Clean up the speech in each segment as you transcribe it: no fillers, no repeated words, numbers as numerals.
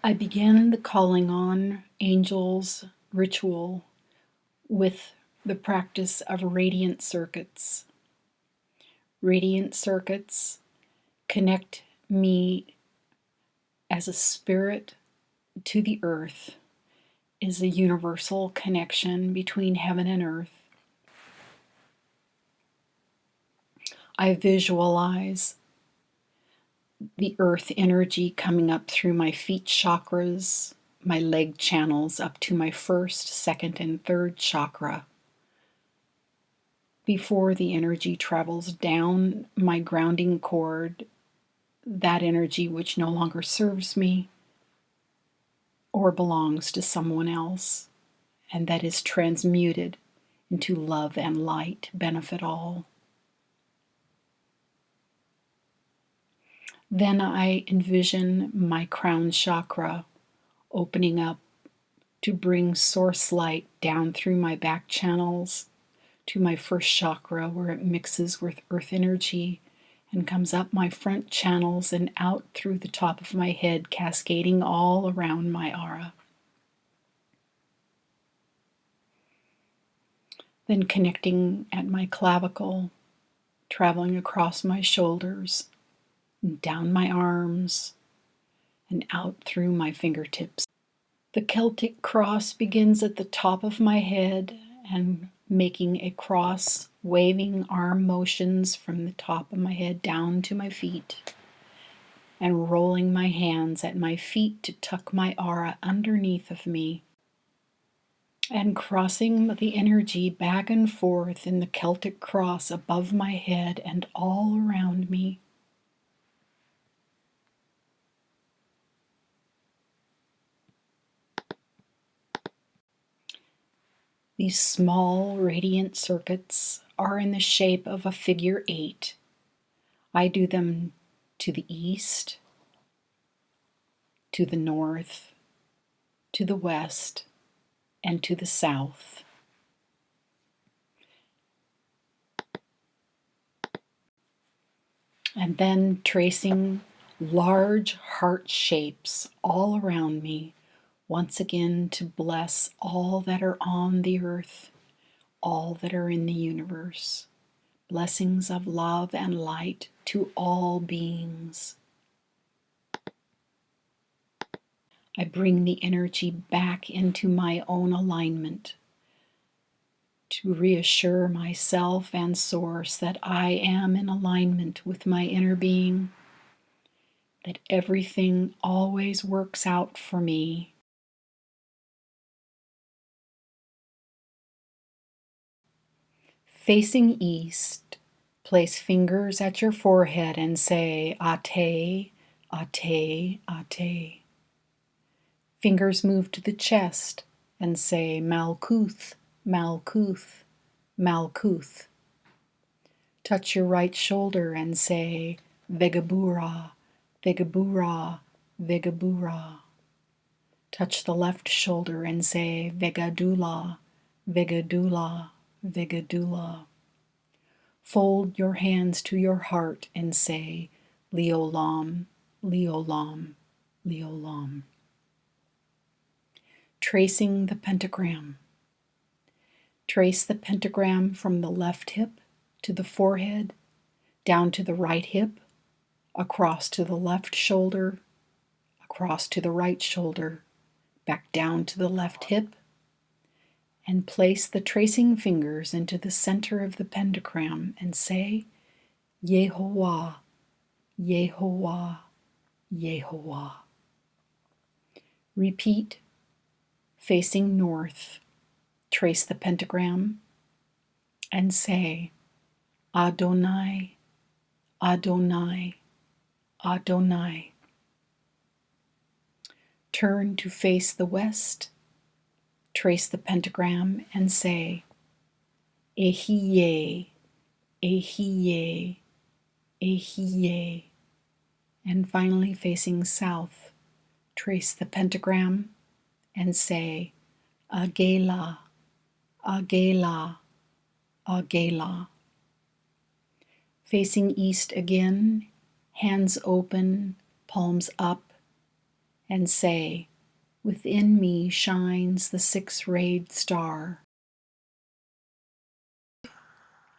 I begin the calling on angels ritual with the practice of radiant circuits. Radiant circuits connect me as a spirit to the earth, is a universal connection between heaven and earth. I visualize the earth energy coming up through my feet chakras, my leg channels up to my first, second, and third chakra. Before the energy travels down my grounding cord, that energy which no longer serves me or belongs to someone else, and that is transmuted into love and light, benefit all. Then I envision my crown chakra opening up to bring source light down through my back channels to my first chakra, where it mixes with earth energy and comes up my front channels and out through the top of my head, cascading all around my aura. Then connecting at my clavicle, traveling across my shoulders, and down my arms, and out through my fingertips. The Celtic cross begins at the top of my head and making a cross, waving arm motions from the top of my head down to my feet, and rolling my hands at my feet to tuck my aura underneath of me, and crossing the energy back and forth in the Celtic cross above my head and all around me. These small radiant circuits are in the shape of a figure 8. I do them to the east, to the north, to the west, and to the south. And then tracing large heart shapes all around me, once again to bless all that are on the earth, all that are in the universe. Blessings of love and light to all beings. I bring the energy back into my own alignment to reassure myself and Source that I am in alignment with my inner being, that everything always works out for me. Facing east, place fingers at your forehead and say, Ate, Ate, Ate. Fingers move to the chest and say, Malkuth, Malkuth, Malkuth. Touch your right shoulder and say, Vegabura, Vegabura, Vegabura. Touch the left shoulder and say, Vegadula, Vegadula, Vegadula. Fold your hands to your heart and say, Leolam, Leolam, Leolam. Tracing the pentagram. Trace the pentagram from the left hip to the forehead, down to the right hip, across to the left shoulder, across to the right shoulder, back down to the left hip, and place the tracing fingers into the center of the pentagram and say, Yehovah, Yehovah, Yehovah. Repeat, facing north. Trace the pentagram and say, Adonai, Adonai, Adonai. Turn to face the west. Trace the pentagram and say, Ehiye, Ehiye, Ehiye. And finally facing south, trace the pentagram and say, Agela, Agela, Agela. Facing east again, hands open, palms up, and say, within me shines the six-rayed star.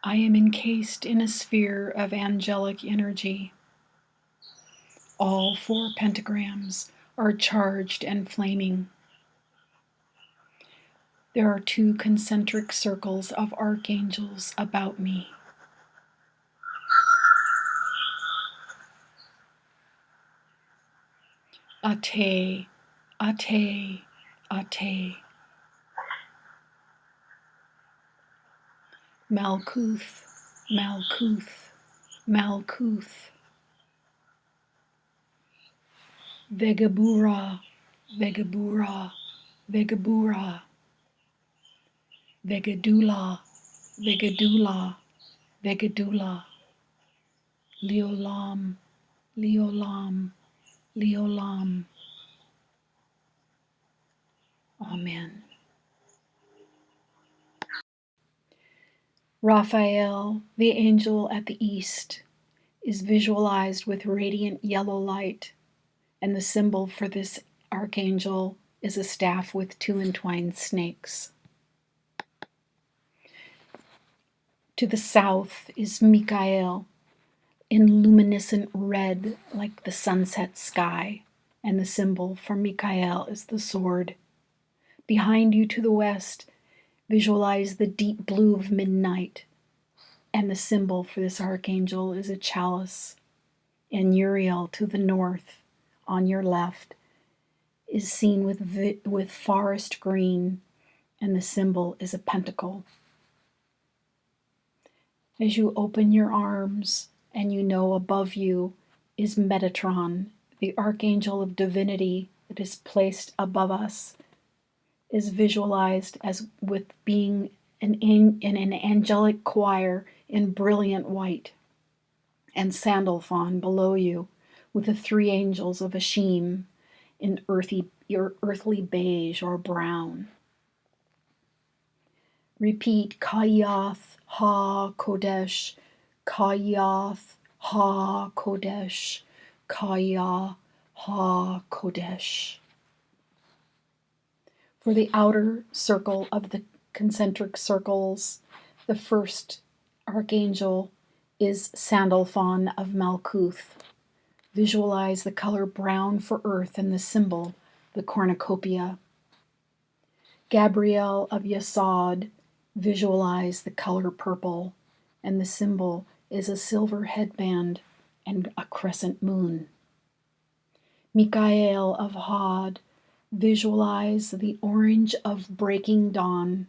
I am encased in a sphere of angelic energy. All 4 pentagrams are charged and flaming. There are 2 concentric circles of archangels about me. Ate, ate, ate. Malkuth, Malkuth, Malkuth. Vegabura, Vegabura, Vegabura. Vegadula, Vegadula, Vegadula. Leolam, Leolam, Leolam. Amen. Raphael, the angel at the east, is visualized with radiant yellow light, and the symbol for this archangel is a staff with 2 entwined snakes. To the south is Michael, in luminescent red like the sunset sky, and the symbol for Michael is the sword. Behind you to the west, visualize the deep blue of midnight, and the symbol for this archangel is a chalice. And Uriel to the north, on your left, is seen with forest green, and the symbol is a pentacle. As you open your arms, and you know above you is Metatron, the archangel of divinity that is placed above us, is visualized as with being in an angelic choir in brilliant white, and Sandalphon below you with the 3 angels of Ashim in earthly beige or brown. Repeat Kayath Ha Kodesh, Kayath Ha Kodesh, Kaya Ha Kodesh. For the outer circle of the concentric circles, the first archangel is Sandalphon of Malkuth. Visualize the color brown for earth and the symbol, the cornucopia. Gabriel of Yesod, visualize the color purple, and the symbol is a silver headband and a crescent moon. Michael of Hod, visualize the orange of breaking dawn,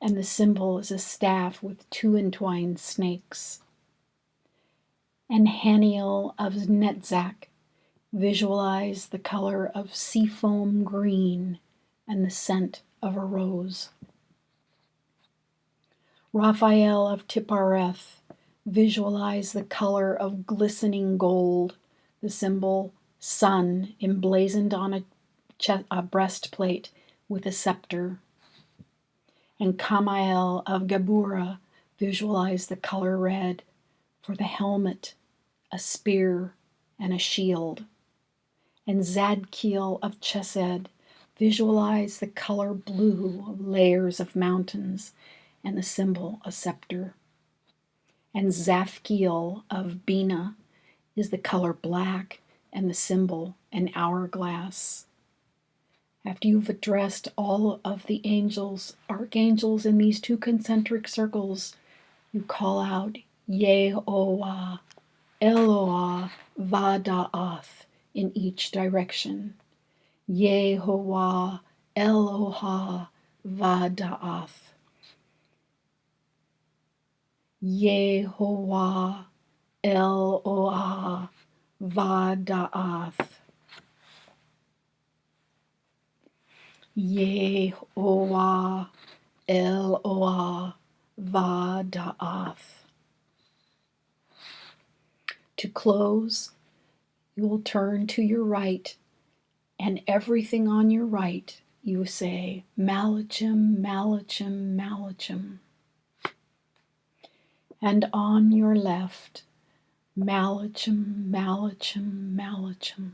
and the symbol is a staff with 2 entwined snakes. And Haniel of Netzach, visualize the color of seafoam green and the scent of a rose. Raphael of Tiphareth, visualize the color of glistening gold, the symbol sun emblazoned on a breastplate with a scepter. And Kamael of Gabura, visualize the color red for the helmet, a spear, and a shield. And Zadkiel of Chesed, visualize the color blue of layers of mountains and the symbol a scepter. And Zaphkiel of Bina is the color black and the symbol an hourglass. After you've addressed all of the archangels in these 2 concentric circles, you call out Yehovah, Eloah, Vada'ath in each direction. Yehovah, Eloah, Vada'ath. Yehovah, Eloah, Vada'ath. Yehovah, Eloah, Vada'ath. To close, you will turn to your right, and everything on your right, you say, Malachim, Malachim, Malachim. And on your left, Malachim, Malachim, Malachim.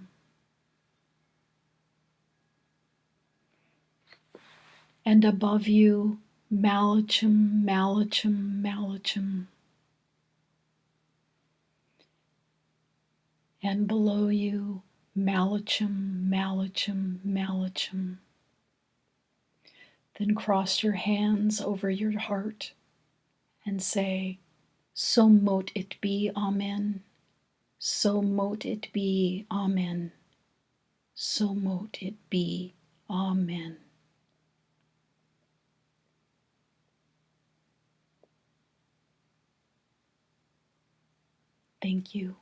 And above you, Malachim, Malachim, Malachim. And below you, Malachim, Malachim, Malachim. Then cross your hands over your heart and say, so mote it be, Amen. So mote it be, Amen. So mote it be, Amen. Thank you.